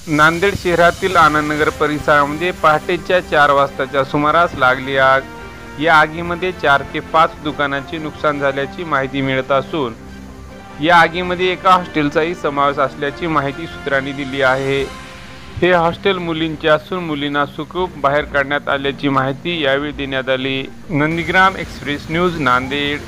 नांदेड शहरातील आनंदनगर परिसरामध्ये पहाटेच्या 4 वाजताच्या सुमारास लागली आग। या आगीमध्ये 4 ते 5 दुकानांचे नुकसान झाल्याची माहिती मिळत असून या आगीमध्ये एका हॉस्टेलचाही समावेश असल्याची माहिती सूत्रांनी दिली आहे। हे हॉस्टेल मुलींचे असून मुलींना सुखरूप बाहेर काढण्यात आल्याची माहिती यावेळी देण्यात आली। Nandigram express news Nanded.